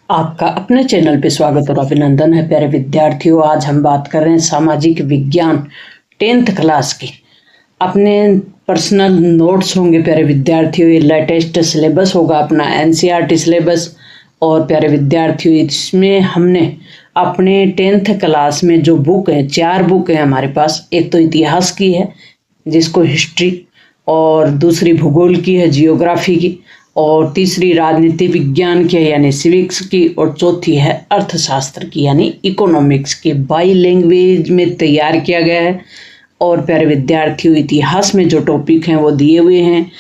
आपका अपने चैनल पे स्वागत और अभिनंदन है प्यारे विद्यार्थियों। आज हम बात कर रहे हैं सामाजिक विज्ञान 10th क्लास की। अपने पर्सनल नोट्स होंगे प्यारे विद्यार्थियों। ये लेटेस्ट सिलेबस होगा अपना एनसीईआरटी सिलेबस। और प्यारे विद्यार्थियों, इसमें हमने अपने 10th क्लास में जो बुक है, 4 बुक है हमारे पास। एक तो इतिहास की है जिसको हिस्ट्री, और दूसरी भूगोल की है जियोग्राफी की, और तीसरी राजनीति विज्ञान की है यानी सिविक्स की, और चौथी है अर्थशास्त्र की यानी इकोनॉमिक्स की। बाई लैंग्वेज में तैयार किया गया है। और प्यारे विद्यार्थियों, इतिहास में जो टॉपिक हैं वो दिए हुए हैं,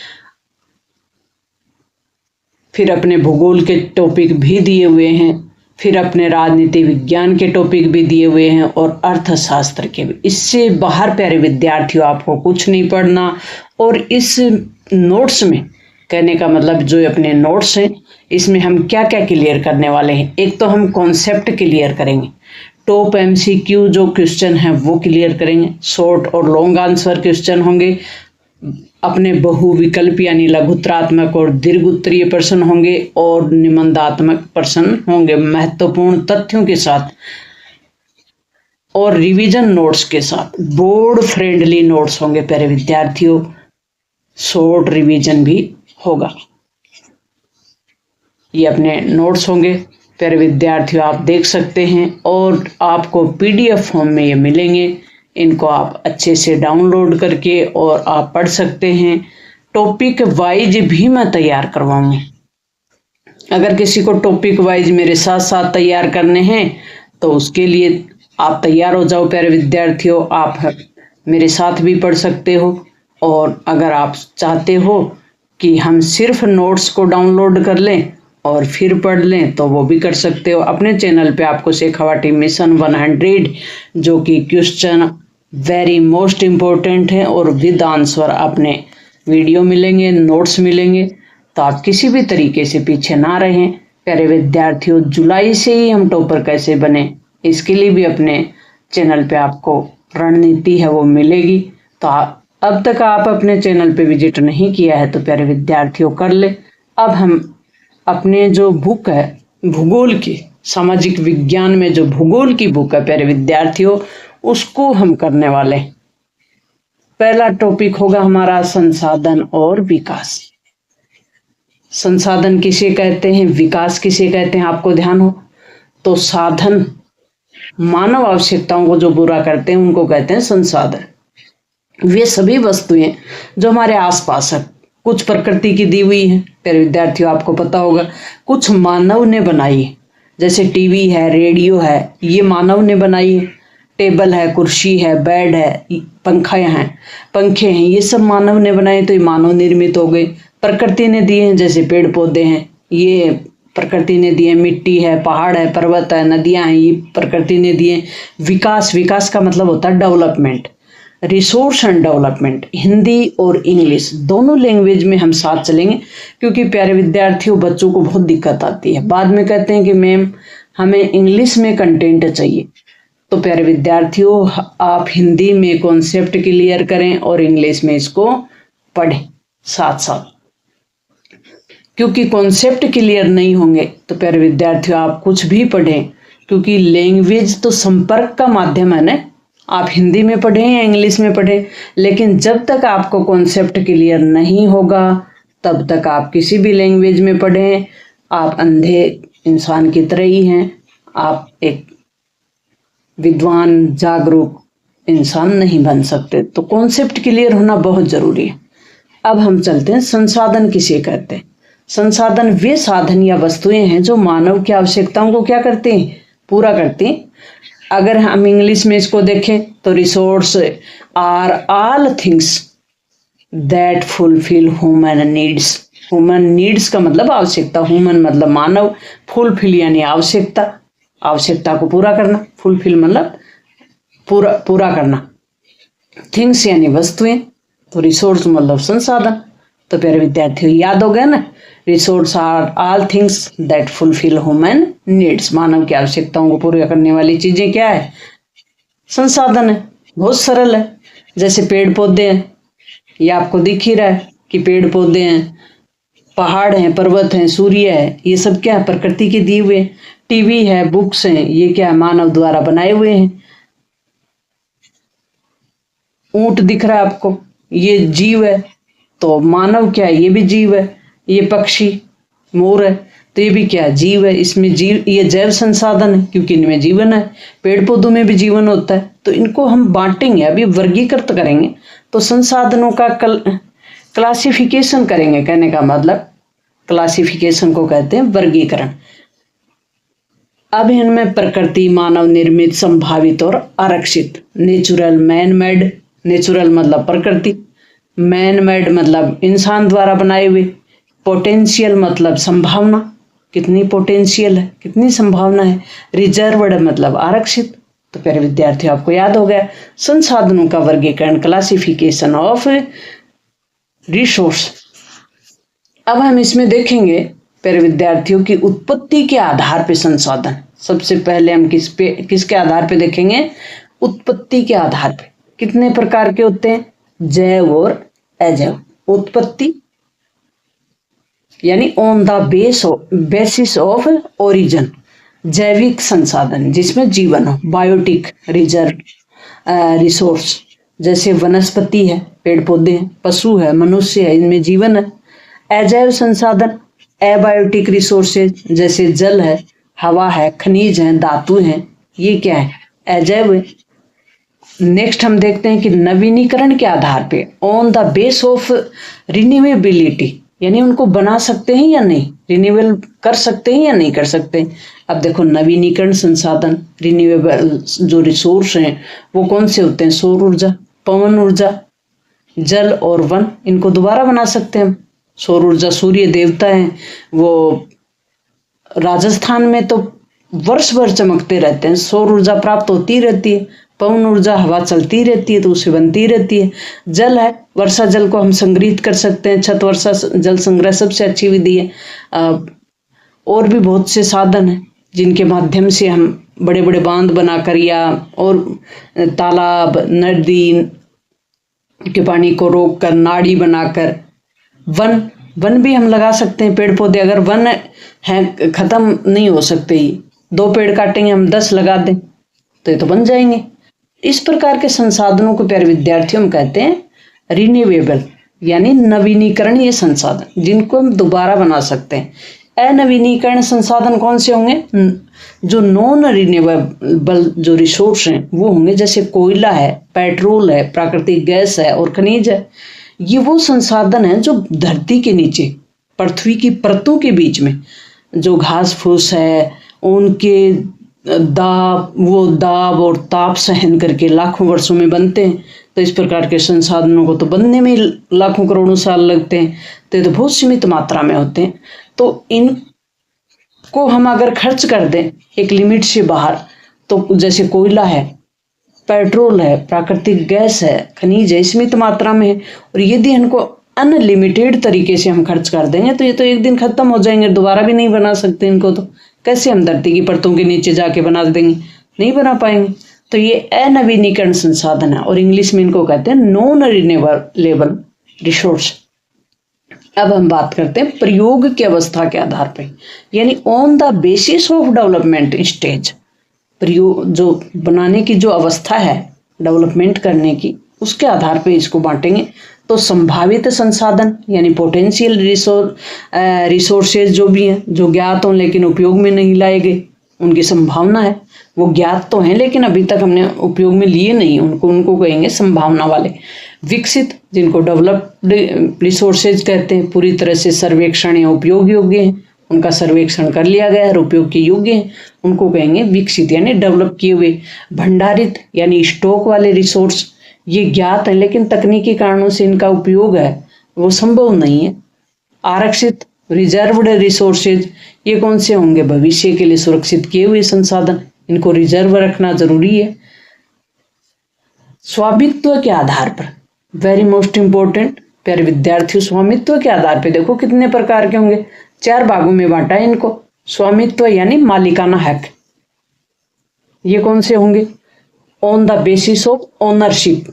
फिर अपने भूगोल के टॉपिक भी दिए हुए हैं, फिर अपने राजनीति विज्ञान के टॉपिक भी दिए हुए हैं, और अर्थशास्त्र के भी। इससे बाहर प्यारे विद्यार्थियों आपको कुछ नहीं पढ़ना। और इस नोट्स में, कहने का मतलब जो अपने नोट्स हैं, इसमें हम क्या क्या क्लियर करने वाले हैं। एक तो हम कॉन्सेप्ट क्लियर करेंगे, टॉप एमसीक्यू जो क्वेश्चन है वो क्लियर करेंगे, शॉर्ट और लॉन्ग आंसर क्वेश्चन होंगे, अपने बहुविकल्प यानी लघुत्तरात्मक और दीर्घोत्तरीय प्रश्न होंगे, और निबंधात्मक प्रश्न होंगे महत्वपूर्ण तथ्यों के साथ, और रिवीजन नोट्स के साथ। बोर्ड फ्रेंडली नोट्स होंगे प्यारे विद्यार्थियों। शॉर्ट रिवीजन भी होगा। ये अपने नोट्स होंगे प्यारे विद्यार्थियों, आप देख सकते हैं। और आपको पीडीएफ फॉर्म में ये मिलेंगे। इनको आप अच्छे से डाउनलोड करके और आप पढ़ सकते हैं। टॉपिक वाइज भी मैं तैयार करवाऊंगी। अगर किसी को टॉपिक वाइज मेरे साथ साथ तैयार करने हैं तो उसके लिए आप तैयार हो जाओ प्यारे विद्यार्थियों। आप मेरे साथ भी पढ़ सकते हो, और अगर आप चाहते हो कि हम सिर्फ नोट्स को डाउनलोड कर लें और फिर पढ़ लें तो वो भी कर सकते हो। अपने चैनल पे आपको शेखावाटी मिशन 100 जो कि क्वेश्चन वेरी मोस्ट इम्पोर्टेंट है और विद आंसर अपने वीडियो मिलेंगे, नोट्स मिलेंगे, तो आप किसी भी तरीके से पीछे ना रहें प्यारे विद्यार्थियों। जुलाई से ही हम टॉपर कैसे बने, इसके लिए भी अपने चैनल पे आपको रणनीति है वो मिलेगी। तो अब तक आप अपने चैनल पे विजिट नहीं किया है तो प्यारे विद्यार्थियों कर ले। अब हम अपने जो बुक है भूगोल की, सामाजिक विज्ञान में जो भूगोल की बुक है प्यारे विद्यार्थियों, उसको हम करने वाले। पहला टॉपिक होगा हमारा संसाधन और विकास। संसाधन किसे कहते हैं, विकास किसे कहते हैं, आपको ध्यान हो तो साधन मानव आवश्यकताओं को जो पूरा करते हैं उनको कहते हैं संसाधन। वे सभी वस्तुएं जो हमारे आसपास है, कुछ प्रकृति की दी हुई है प्यारे विद्यार्थियों, आपको पता होगा, कुछ मानव ने बनाई है। जैसे टीवी है, रेडियो है, ये मानव ने बनाई है। टेबल है, कुर्सी है, बेड है, पंखे हैं, ये सब मानव ने बनाए, तो ये मानव निर्मित हो गए। प्रकृति ने दिए हैं, जैसे पेड़ पौधे हैं, ये प्रकृति ने दिए। मिट्टी है, पहाड़ है, पर्वत है, नदियां हैं, ये प्रकृति ने दिए। विकास का मतलब होता है development, resource and development. Hindi और इंग्लिश दोनों लैंग्वेज में हम साथ चलेंगे, क्योंकि प्यारे विद्यार्थियों बच्चों को बहुत दिक्कत आती है। बाद में कहते हैं कि मैम हमें इंग्लिश में कंटेंट चाहिए। तो प्यारे विद्यार्थियों, आप हिंदी में कॉन्सेप्ट क्लियर करें और इंग्लिश में इसको पढ़ें साथ साथ, क्योंकि कॉन्सेप्ट क्लियर नहीं होंगे तो प्यारे विद्यार्थियों आप कुछ भी पढ़ें, क्योंकि लैंग्वेज तो संपर्क का माध्यम है ना। आप हिंदी में पढ़ें या इंग्लिश में पढ़ें, लेकिन जब तक आपको कॉन्सेप्ट क्लियर नहीं होगा तब तक आप किसी भी लैंग्वेज में पढ़ें, आप अंधे इंसान की तरह ही हैं। आप एक विद्वान जागरूक इंसान नहीं बन सकते। तो कॉन्सेप्ट क्लियर होना बहुत जरूरी है। अब हम चलते हैं, संसाधन किसे कहते हैं। संसाधन वे साधन या वस्तुएं हैं जो मानव की आवश्यकताओं को क्या करते हैं, पूरा करते हैं। अगर हम इंग्लिश में इसको देखें तो resource are all things that fulfil human needs. Human needs का मतलब आवश्यकता, ह्यूमन मतलब मानव, फुलफिल यानी आवश्यकता, आवश्यकता को पूरा करना, फुलफिल मतलब पूरा करना। थिंग्स यानी वस्तुएं, तो रिसोर्स मतलब संसाधन। तो प्यारे विद्यार्थियों याद हो गया ना, resource are all things that fulfil human needs. मानव की आवश्यकताओं को पूरा करने वाली चीजें क्या है, संसाधन है। बहुत सरल है। जैसे पेड़ पौधे हैं, ये आपको दिख ही रहा है कि पेड़ पौधे हैं, पहाड़ हैं, पर्वत हैं, सूर्य है, ये सब क्या है, प्रकृति के दिए हुए। टीवी है, बुक्स हैं, ये क्या है, मानव द्वारा बनाए हुए हैं। ऊंट दिख रहा है आपको, ये जीव है, तो मानव क्या है, ये भी जीव है। ये पक्षी मोर है, तो ये भी क्या है, जीव है। इसमें जीव, ये जैव संसाधन है क्योंकि इनमें जीवन है। पेड़ पौधों में भी जीवन होता है। तो इनको हम बांटेंगे, अभी वर्गीकृत करेंगे, तो संसाधनों का क्लासिफिकेशन करेंगे। कहने का मतलब क्लासिफिकेशन को कहते हैं वर्गीकरण। अब इनमें प्रकृति, मानव निर्मित, संभावित और आरक्षित। Natural, man made. नेचुरल मतलब प्रकृति, मैन मेड मतलब इंसान द्वारा बनाए हुए, पोटेंशियल मतलब संभावना, कितनी पोटेंशियल है, कितनी संभावना है, रिजर्व्ड मतलब आरक्षित। तो प्यारे विद्यार्थियों, आपको याद हो गया संसाधनों का वर्गीकरण, क्लासिफिकेशन ऑफ रिसोर्स। अब हम इसमें देखेंगे प्यारे विद्यार्थियों की उत्पत्ति के आधार पे संसाधन। सबसे पहले हम किसके आधार पे देखेंगे, उत्पत्ति के आधार पे। कितने प्रकार के होते हैं, जैव और अजैव। उत्पत्ति यानी on the basis of origin, जैविक संसाधन जिसमें जीवन हो, बायोटिक रिसोर्स जैसे वनस्पति है, पेड़ पौधे हैं, पशु है, मनुष्य है, इनमें जीवन है। अजैव संसाधन, एबायोटिक रिसोर्सेज जैसे जल है, हवा है, खनिज है, धातु है, ये क्या है, अजैव है। नेक्स्ट हम देखते हैं कि नवीनीकरण के आधार पे, on the base of renewability, यानी उनको बना सकते हैं या नहीं, रिन्यूएबल कर सकते हैं या नहीं कर सकते। अब देखो नवीनीकरण संसाधन, रिन्यूएबल जो रिसोर्स हैं वो कौन से होते हैं, सौर ऊर्जा, पवन ऊर्जा, जल और वन, इनको दोबारा बना सकते हैं हम। सौर ऊर्जा सूर्य देवता हैं, वो राजस्थान में तो वर्ष भर चमकते रहते हैं, सौर ऊर्जा प्राप्त होती रहती है। पवन ऊर्जा, हवा चलती रहती है तो उससे बनती रहती है। जल है, वर्षा जल को हम संग्रहित कर सकते हैं, छत वर्षा जल संग्रह सबसे अच्छी विधि है। और भी बहुत से साधन हैं जिनके माध्यम से हम बड़े बड़े बांध बनाकर या और तालाब, नदी के पानी को रोक कर नाड़ी बनाकर, वन भी हम लगा सकते हैं। पेड़ पौधे अगर वन है, खत्म नहीं हो सकते, ही 2 पेड़ काटेंगे हम 10 लगा दें तो ये तो बन जाएंगे। इस प्रकार के संसाधनों को प्यारे विद्यार्थियों हम कहते हैं रिन्यूएबल, यानी नवीनीकरणीय संसाधन जिनको हम दोबारा बना सकते हैं। अनवीनीकरण संसाधन कौन से होंगे, जो नॉन रिन्यूएबल जो रिसोर्स हैं वो होंगे, जैसे कोयला है, पेट्रोल है, प्राकृतिक गैस है और खनिज है। ये वो संसाधन है जो धरती के नीचे, पृथ्वी की परतों के बीच में जो घास फूस है, उनके दाब और ताप सहन करके लाखों वर्षों में बनते हैं। तो इस प्रकार के संसाधनों को तो बनने में लाखों करोड़ों साल लगते हैं, तो ये तो बहुत सीमित मात्रा में होते हैं। तो इनको हम अगर खर्च कर दें एक लिमिट से बाहर, तो जैसे कोयला है, पेट्रोल है, प्राकृतिक गैस है, खनिज है, सीमित मात्रा में है, और यदि इनको अनलिमिटेड तरीके से हम खर्च कर देंगे तो ये तो एक दिन खत्म हो जाएंगे, दोबारा भी नहीं बना सकते इनको। तो कैसे हम धरती की परतों के नीचे जाके बना देंगे, नहीं बना पाएंगे। तो ये अनवीनीकरण संसाधन है और इंग्लिश में इनको कहते हैं नॉन रिन्यूएबल रिसोर्स। अब हम बात करते हैं प्रयोग की अवस्था के आधार पर, यानी on the basis of development stage. प्रयोग जो बनाने की जो अवस्था है, डेवलपमेंट करने की, उसके आधार पे इसको बांटेंगे। तो संभावित संसाधन यानी पोटेंशियल रिसोर्सेज जो भी हैं, जो ज्ञात हों लेकिन उपयोग में नहीं लाए गए, उनकी संभावना है। वो ज्ञात तो हैं लेकिन अभी तक हमने उपयोग में लिए नहीं, उनको कहेंगे संभावना वाले। विकसित, जिनको डेवलप्ड रिसोर्सेज कहते हैं, पूरी तरह से सर्वेक्षण या उपयोग योग्य हैं, उनका सर्वेक्षण कर लिया गया है और उपयोग के योग्य हैं, उनको कहेंगे विकसित यानी डेवलप किए हुए। भंडारित यानी स्टॉक वाले रिसोर्स, ये ज्ञात है लेकिन तकनीकी कारणों से इनका उपयोग है वो संभव नहीं है। आरक्षित रिजर्व्ड रिसोर्सेज, ये कौन से होंगे, भविष्य के लिए सुरक्षित किए हुए संसाधन, इनको रिजर्व रखना जरूरी है। स्वामित्व के आधार पर, वेरी मोस्ट इंपॉर्टेंट प्यारे विद्यार्थियों, स्वामित्व के आधार पर देखो कितने प्रकार के होंगे, 4 भागों में बांटा है इनको। स्वामित्व यानी मालिकाना हक, ये कौन से होंगे, on the basis of ownership,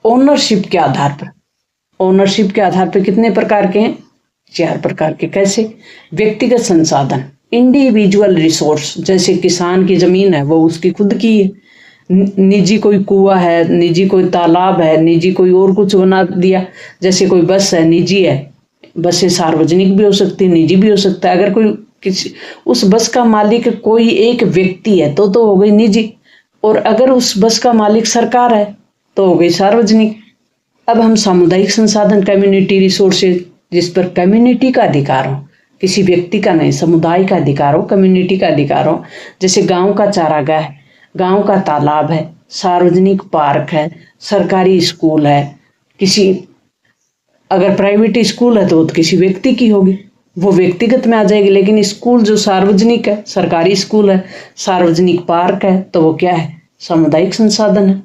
ownership के आधार पर। ओनरशिप के आधार पर कितने प्रकार के हैं, 4 प्रकार के। कैसे? व्यक्तिगत संसाधन, इंडिविजुअल रिसोर्स, जैसे किसान की जमीन है वो उसकी खुद की है, निजी कोई कुआं है, निजी कोई तालाब है, निजी कोई और कुछ बना दिया, जैसे कोई बस है निजी है, बसें सार्वजनिक भी हो सकती है, निजी भी हो सकता है। अगर कोई किसी उस बस का मालिक कोई एक व्यक्ति है तो हो गई निजी, और अगर उस बस का मालिक सरकार है तो हो गई सार्वजनिक। अब हम सामुदायिक संसाधन, कम्युनिटी रिसोर्सेज, जिस पर कम्युनिटी का अधिकार हो, किसी व्यक्ति का नहीं, समुदाय का अधिकार हो, कम्युनिटी का अधिकार हो। जैसे गांव का चारागाह है, गांव का तालाब है, सार्वजनिक पार्क है, सरकारी स्कूल है, किसी अगर प्राइवेट स्कूल है तो वो किसी व्यक्ति की होगी, वो व्यक्तिगत में आ जाएगी। लेकिन स्कूल जो सार्वजनिक है, सरकारी स्कूल है, सार्वजनिक पार्क है, तो वो क्या है? सामुदायिक संसाधन है।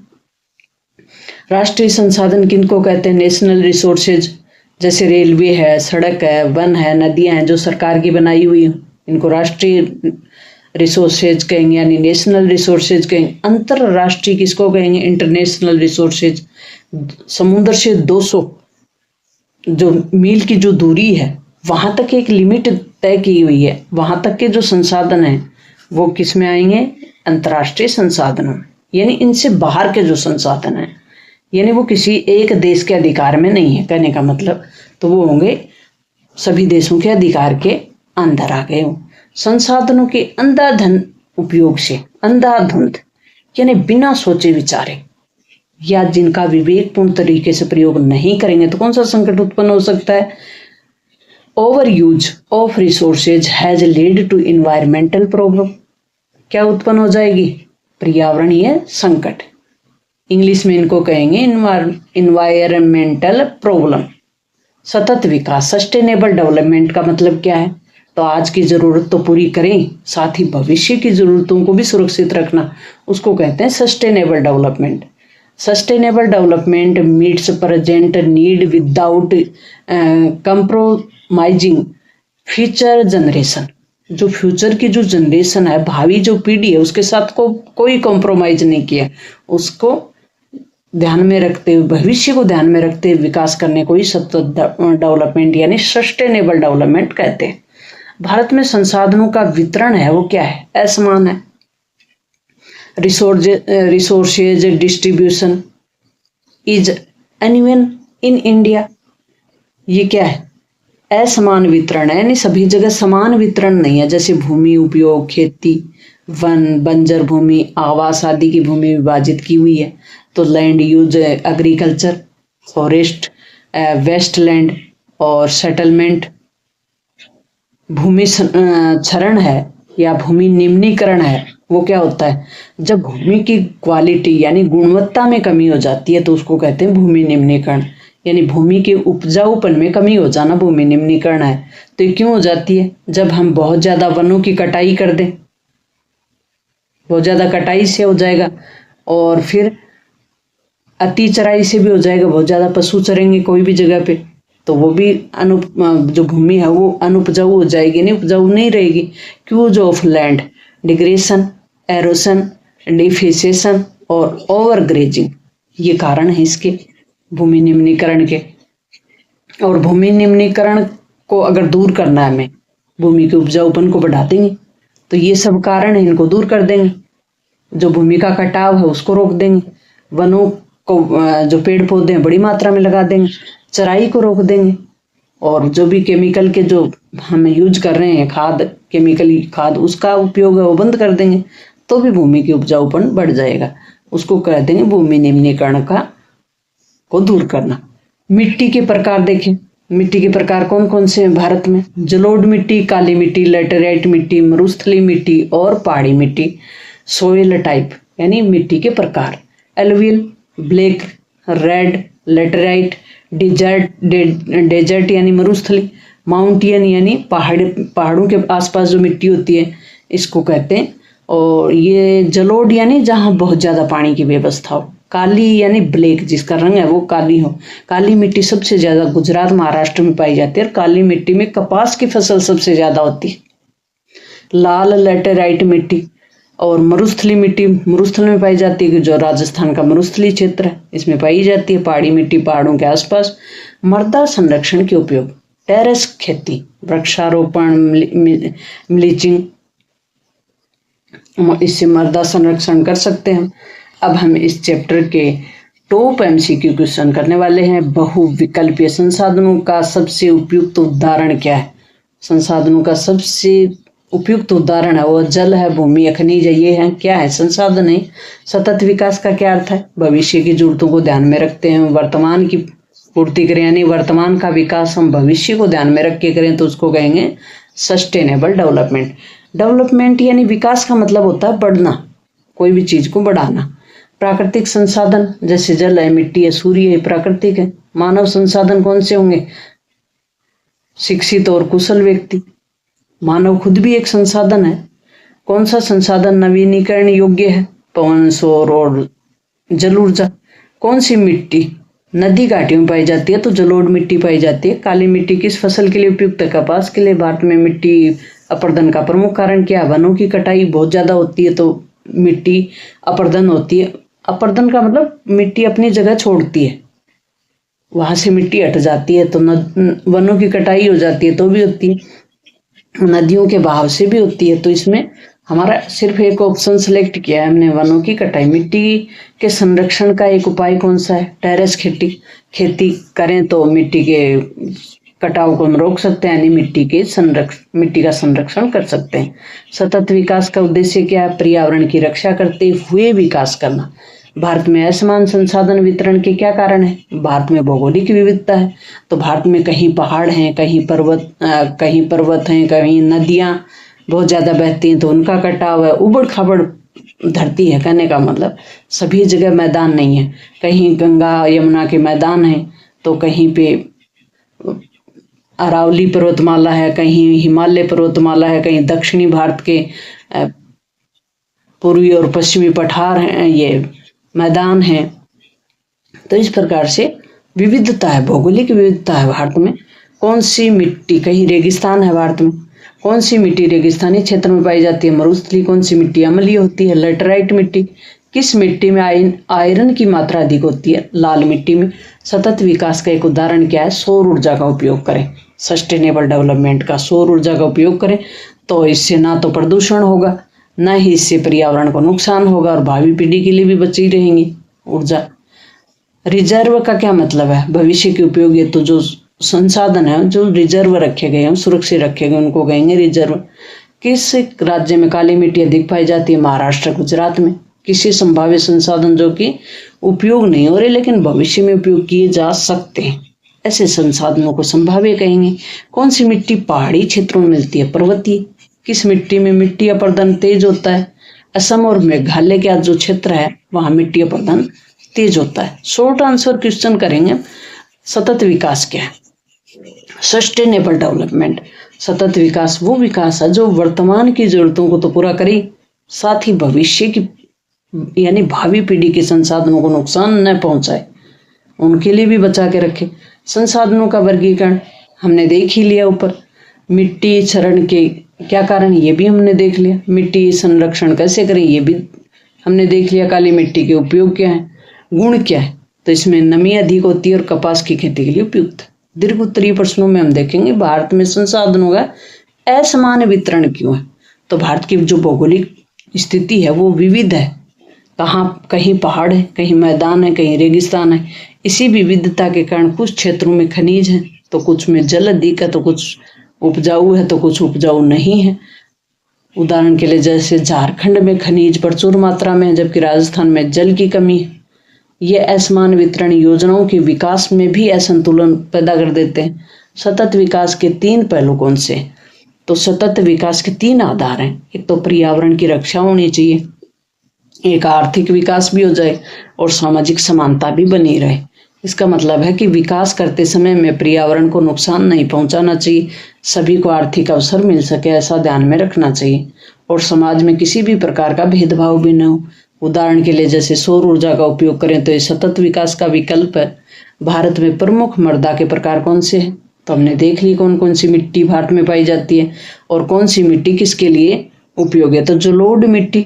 राष्ट्रीय संसाधन किनको कहते हैं? नेशनल रिसोर्सेज, जैसे रेलवे है, सड़क है, वन है, नदियां हैं जो सरकार की बनाई हुई हैं, इनको राष्ट्रीय रिसोर्सेज कहेंगे, यानी नेशनल रिसोर्सेज कहेंगे। अंतरराष्ट्रीय किसको कहेंगे? International resources. समुद्र से 200 जो मील की जो दूरी है, वहां तक एक लिमिट तय की हुई है, वहां तक के जो संसाधन हैं वो किस में आएंगे? अंतर्राष्ट्रीय संसाधनों में। यानी इनसे बाहर के जो संसाधन हैं, यानी वो किसी एक देश के अधिकार में नहीं है, कहने का मतलब, तो वो होंगे सभी देशों के अधिकार के अंदर आ गए हो। संसाधनों के अंधाधुंध उपयोग से, अंधाधुंध यानी बिना सोचे विचारे या जिनका विवेकपूर्ण तरीके से प्रयोग नहीं करेंगे तो कौन सा संकट उत्पन्न हो सकता है? Overuse of resources has lead to environmental problem. क्या उत्पन्न हो जाएगी? पर्यावरणीय संकट। इंग्लिश में इनको कहेंगे इन्वायरमेंटल प्रॉब्लम। सतत विकास, सस्टेनेबल डेवलपमेंट का मतलब क्या है? तो आज की जरूरत तो पूरी करें, साथ ही भविष्य की जरूरतों को भी सुरक्षित रखना, उसको कहते हैं sustainable development. Sustainable development meets present need without compromising future generation. जो फ्यूचर की जो जनरेशन है, भावी जो पीढ़ी है, उसके साथ कोई कॉम्प्रोमाइज नहीं किया, उसको ध्यान में रखते हुए, भविष्य को ध्यान में रखते हुए विकास करने को ही सतत डेवलपमेंट यानी सस्टेनेबल डेवलपमेंट कहते हैं। भारत में संसाधनों का वितरण है वो क्या है? असमान है। Resources distribution is uneven in India. ये क्या है? असमान वितरण है, यानी सभी जगह समान वितरण नहीं है। जैसे भूमि उपयोग, खेती, वन, बंजर भूमि, आवास आदि की भूमि विभाजित की हुई है। तो land use, agriculture, forest, wasteland और सेटलमेंट। भूमि क्षरण है या भूमि निम्नीकरण है, वो क्या होता है? जब भूमि की क्वालिटी यानी गुणवत्ता में कमी हो जाती है तो उसको कहते हैं भूमि निम्नीकरण, यानी भूमि के उपजाऊपन में कमी हो जाना भूमि निम्नीकरण है। तो ये क्यों हो जाती है? जब हम बहुत ज्यादा वनों की कटाई कर दें, बहुत ज्यादा कटाई से हो जाएगा, और फिर अति चराई से भी हो जाएगा, बहुत ज्यादा पशु चरेंगे कोई भी जगह पे, तो वो भी जो भूमि है वो अनुपजाऊ हो जाएगी, नहीं उपजाऊ नहीं रहेगी। Causes of land, degradation, erosion, deforestation और ओवर ग्रेजिंग, ये कारण है इसके भूमि निम्नीकरण के। और भूमि निम्नीकरण को अगर दूर करना है, हमें भूमि के उपजाऊपन को बढ़ा देंगे, तो ये सब कारण है, इनको दूर कर देंगे। जो भूमि का कटाव है उसको रोक देंगे, वनों को, जो पेड़ पौधे हैं बड़ी मात्रा में लगा देंगे, चराई को रोक देंगे, और जो भी केमिकल के जो हम यूज कर रहे हैं खाद, केमिकली खाद, उसका उपयोग है वो बंद कर देंगे, तो भी भूमि की उपजाऊपन बढ़ जाएगा। उसको कह देंगे भूमि निम्नीकरण को दूर करना। मिट्टी के प्रकार देखें, मिट्टी के प्रकार कौन कौन से हैं भारत में? जलोढ़ मिट्टी, काली मिट्टी, लैटेराइट मिट्टी, मरुस्थली मिट्टी और पहाड़ी मिट्टी। सोइल टाइप यानी मिट्टी के प्रकार: alluvial, black, red, laterite, desert यानी मरुस्थली, माउंटेन यानी पहाड़ों के आसपास जो मिट्टी होती है इसको कहते हैं। और ये जलोढ़ यानी जहाँ बहुत ज़्यादा पानी की व्यवस्था हो। काली यानी ब्लैक, जिसका रंग है वो काली हो। काली मिट्टी सबसे ज़्यादा गुजरात, महाराष्ट्र में पाई जाती है, और काली मिट्टी में कपास की फसल सबसे ज़्यादा होती है। लाल लैटेराइट मिट्टी और मरुस्थली मिट्टी मरुस्थल में पाई जाती है, जो राजस्थान का मरुस्थली क्षेत्र है, इसमें पाई जाती है। पहाड़ी मिट्टी पहाड़ों के आसपास। मृदा संरक्षण के उपयोग, टेरेस खेती, वृक्षारोपण, मल्चिंग, इससे मृदा संरक्षण कर सकते हैं। अब हम इस चैप्टर के टॉप एमसीक्यू क्वेश्चन करने वाले हैं। बहुविकल्पीय संसाधनों का सबसे उपयुक्त उदाहरण क्या है? संसाधनों का सबसे उपयुक्त उदाहरण है वो जल है, भूमि है, खनिज है। ये है क्या है? संसाधन है। सतत विकास का क्या अर्थ है? भविष्य की जरूरतों को ध्यान में रखते हैं, वर्तमान की पूर्ति करें, यानी वर्तमान का विकास हम भविष्य को ध्यान में रख के करें तो उसको कहेंगे सस्टेनेबल डेवलपमेंट। डेवलपमेंट यानी विकास का मतलब होता है बढ़ना, कोई भी चीज को बढ़ाना। प्राकृतिक संसाधन जैसे जल है, मिट्टी है, सूर्य है, प्राकृतिक है। मानव संसाधन कौन से होंगे? शिक्षित और कुशल व्यक्ति। मानव खुद भी एक संसाधन है। कौन सा संसाधन नवीनीकरण योग्य है? पवन, सौर और जल ऊर्जा। कौन सी मिट्टी नदी घाटियों में पाई जाती है? तो जलोढ़ मिट्टी पाई जाती है। काली मिट्टी किस फसल के लिए उपयुक्त है? कपास के लिए। भारत में मिट्टी अपरदन का प्रमुख कारण क्या है? वनों की कटाई बहुत ज्यादा होती है तो मिट्टी अपरदन होती है। अपरदन का मतलब मिट्टी अपनी जगह छोड़ती है, वहां से मिट्टी हट जाती है। तो वनों की कटाई हो जाती है तो भी होती है, नदियों के बहाव से भी होती है। तो इसमें हमारा सिर्फ एक ऑप्शन सिलेक्ट किया है हमने, वनों की कटाई। मिट्टी के संरक्षण का एक उपाय कौन सा है? टेरेस खेती करें तो मिट्टी के कटाव को हम रोक सकते हैं, यानी मिट्टी का संरक्षण कर सकते हैं। सतत विकास का उद्देश्य क्या है? पर्यावरण की रक्षा करते हुए विकास करना। भारत में असमान संसाधन वितरण के क्या कारण है? भारत में भौगोलिक विविधता है, तो भारत में कहीं पहाड़ हैं, कहीं पर्वत हैं, कहीं नदियां बहुत ज्यादा बहती हैं तो उनका कटाव है। उबड़ खाबड़ धरती है, कहने का मतलब सभी जगह मैदान नहीं है। कहीं गंगा यमुना के मैदान हैं तो कहीं पे अरावली पर्वतमाला है, कहीं हिमालय पर्वतमाला है, कहीं दक्षिणी भारत के पूर्वी और पश्चिमी पठार हैं, ये मैदान है। तो इस प्रकार से विविधता है, भौगोलिक विविधता है भारत में। कौन सी मिट्टी? कहीं रेगिस्तान है भारत में, कौन सी मिट्टी रेगिस्तानी क्षेत्र में पाई जाती है? मरुस्थलीय। कौन सी मिट्टी अम्लीय होती है? लेटराइट मिट्टी। किस मिट्टी में आयरन की मात्रा अधिक होती है? लाल मिट्टी में। सतत विकास का एक उदाहरण क्या है? सौर ऊर्जा का उपयोग करें। सस्टेनेबल डेवलपमेंट का सौर ऊर्जा का उपयोग करें तो इससे ना तो प्रदूषण होगा, ना ही इससे पर्यावरण को नुकसान होगा और भावी पीढ़ी के लिए भी बची रहेंगी ऊर्जा। रिजर्व का क्या मतलब है? भविष्य के उपयोग। तो जो संसाधन है जो रिजर्व रखे गए हैं, सुरक्षित रखे गए, उनको कहेंगे रिजर्व। किस राज्य में काली मिट्टी अधिक पाई जाती है? महाराष्ट्र, गुजरात में। किसी संभावित संसाधन जो कि उपयोग नहीं हो रहे लेकिन भविष्य में उपयोग किए जा सकते हैं, ऐसे संसाधनों को संभाव्य कहेंगे। कौन सी मिट्टी पहाड़ी क्षेत्रों में मिलती है? पर्वतीय। किस मिट्टी में मिट्टी अपरदन तेज होता है? असम और मेघालय का जो क्षेत्र है वहां मिट्टी अपरदन तेज होता है। शॉर्ट आंसर क्वेश्चन करेंगे। सतत विकास क्या है? Sustainable development. सतत विकास वो विकास है जो वर्तमान की जरूरतों को तो पूरा करे, साथ ही भविष्य की यानी भावी पीढ़ी के संसाधनों को नुकसान न पहुंचाए, उनके लिए भी बचा के रखे। संसाधनों का वर्गीकरण हमने देख ही लिया ऊपर। मिट्टी क्षरण के क्या कारण, ये भी हमने देख लिया। मिट्टी संरक्षण कैसे करें, ये भी हमने देख लिया। काली मिट्टी के उपयोग क्या है, गुण क्या है? तो इसमें नमी अधिक होती है और कपास की खेती के लिए उपयुक्त है। दीर्घ उत्तरीय प्रश्नों में हम देखेंगे भारत में संसाधनों का असमान वितरण क्यों है। तो भारत की जो भौगोलिक स्थिति है वो विविध है, कहीं पहाड़ है, कहीं मैदान है, कहीं रेगिस्तान है। इसी विविधता के कारण कुछ क्षेत्रों में खनिज है तो कुछ में जल अधिक है, तो कुछ उपजाऊ है तो कुछ उपजाऊ नहीं है। उदाहरण के लिए जैसे झारखंड में खनिज प्रचुर मात्रा में है जबकि राजस्थान में जल की कमी है। ये असमान वितरण योजनाओं के विकास में भी असंतुलन पैदा कर देते हैं। सतत विकास के 3 पहलू कौन से? तो सतत विकास के 3 आधार हैं। एक तो पर्यावरण की रक्षा होनी चाहिए, एक आर्थिक विकास भी हो जाए और सामाजिक समानता भी बनी रहे। इसका मतलब है कि विकास करते समय में पर्यावरण को नुकसान नहीं पहुंचाना चाहिए, सभी को आर्थिक अवसर मिल सके ऐसा ध्यान में रखना चाहिए और समाज में किसी भी प्रकार का भेदभाव भी न हो। उदाहरण के लिए जैसे सौर ऊर्जा का उपयोग करें तो ये सतत विकास का विकल्प है। भारत में प्रमुख मृदा के प्रकार कौन से हैं? तो हमने देख ली कौन कौन सी मिट्टी भारत में पाई जाती है और कौन सी मिट्टी किसके लिए उपयोगी है। तो जलोढ़ मिट्टी,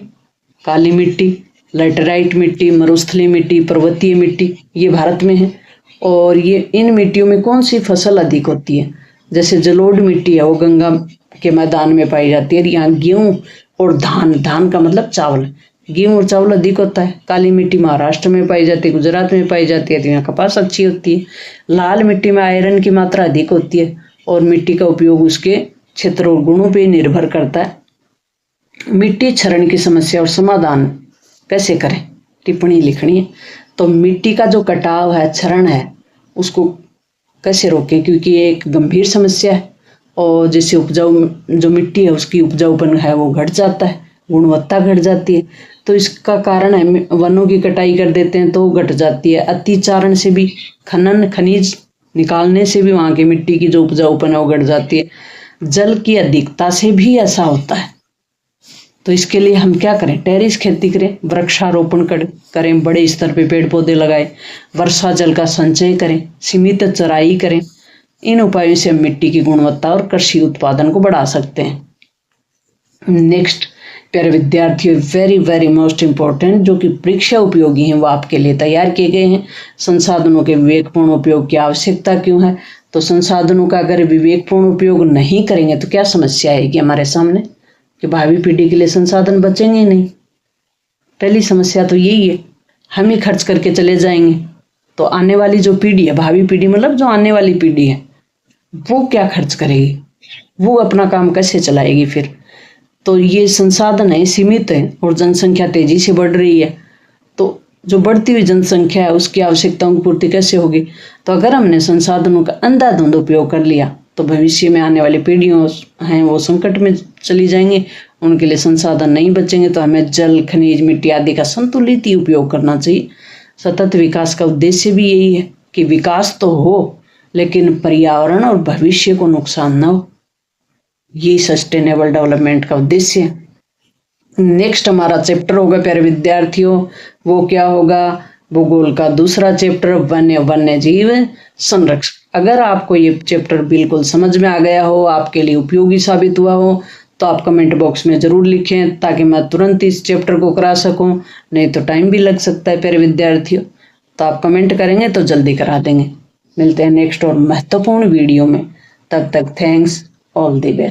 काली मिट्टी, लैटेराइट मिट्टी, मरुस्थलीय मिट्टी, पर्वतीय मिट्टी, ये भारत में है। और ये इन मिट्टियों में कौन सी फसल अधिक होती है? जैसे जलोढ़ मिट्टी है वो गंगा के मैदान में पाई जाती है। यहाँ गेहूं और धान का मतलब चावल, गेहूं और चावल अधिक होता है। काली मिट्टी महाराष्ट्र में पाई जाती है, गुजरात में पाई जाती है, तो यहाँ कपास अच्छी होती है। लाल मिट्टी में आयरन की मात्रा अधिक होती है और मिट्टी का उपयोग उसके क्षेत्र और गुणों पर निर्भर करता है। मिट्टी क्षरण की समस्या और समाधान कैसे करें, टिप्पणी लिखनी है। तो मिट्टी का जो कटाव है, क्षरण है, उसको कैसे रोकें, क्योंकि ये एक गंभीर समस्या है। और जैसे उपजाऊ जो मिट्टी है उसकी उपजाऊपन है वो घट जाता है, गुणवत्ता घट जाती है। तो इसका कारण है वनों की कटाई कर देते हैं तो घट जाती है। अतिचारण से भी, खनन खनिज निकालने से भी वहाँ की मिट्टी की जो उपजाऊपन है वो घट जाती है। जल की अधिकता से भी ऐसा होता है। तो इसके लिए हम क्या करें, टेरिस खेती करें, वृक्षारोपण करें, बड़े स्तर पे पेड़ पौधे लगाएं, वर्षा जल का संचय करें, सीमित चराई करें। इन उपायों से हम मिट्टी की गुणवत्ता और कृषि उत्पादन को बढ़ा सकते हैं। नेक्स्ट प्यारे विद्यार्थियों, वेरी वेरी मोस्ट इम्पोर्टेंट, जो कि परीक्षा उपयोगी हैं वो आपके लिए तैयार किए गए हैं। संसाधनों के विवेकपूर्ण उपयोग की आवश्यकता क्यों है। तो संसाधनों का अगर विवेकपूर्ण उपयोग नहीं करेंगे तो क्या समस्या आएगी हमारे सामने कि भावी पीढ़ी के लिए संसाधन बचेंगे ही नहीं। पहली समस्या तो यही है, हम ही खर्च करके चले जाएंगे तो आने वाली जो पीढ़ी है, भावी पीढ़ी मतलब जो आने वाली पीढ़ी है, वो क्या खर्च करेगी, वो अपना काम कैसे चलाएगी फिर। तो ये संसाधन है सीमित है और जनसंख्या तेजी से बढ़ रही है। तो जो बढ़ती हुई जनसंख्या है उसकी आवश्यकताओं की पूर्ति कैसे होगी। तो अगर हमने संसाधनों का अंधाधुंध उपयोग कर लिया तो भविष्य में आने वाली पीढ़ियों हैं वो संकट में चली जाएंगी, उनके लिए संसाधन नहीं बचेंगे। तो हमें जल, खनिज, मिट्टी आदि का संतुलित ही उपयोग करना चाहिए। सतत विकास का उद्देश्य भी यही है कि विकास तो हो लेकिन पर्यावरण और भविष्य को नुकसान न हो। ये सस्टेनेबल डेवलपमेंट का उद्देश्य है। नेक्स्ट हमारा चैप्टर होगा प्यारे विद्यार्थियों, वो क्या होगा, भूगोल का दूसरा चैप्टर, वन्य जीव संरक्षण। अगर आपको ये चैप्टर बिल्कुल समझ में आ गया हो, आपके लिए उपयोगी साबित हुआ हो, तो आप कमेंट बॉक्स में ज़रूर लिखें ताकि मैं तुरंत इस चैप्टर को करा सकूं, नहीं तो टाइम भी लग सकता है प्यारे विद्यार्थियों। तो आप कमेंट करेंगे तो जल्दी करा देंगे। मिलते हैं नेक्स्ट और महत्वपूर्ण वीडियो में, तब तक थैंक्स, ऑल द बेस्ट।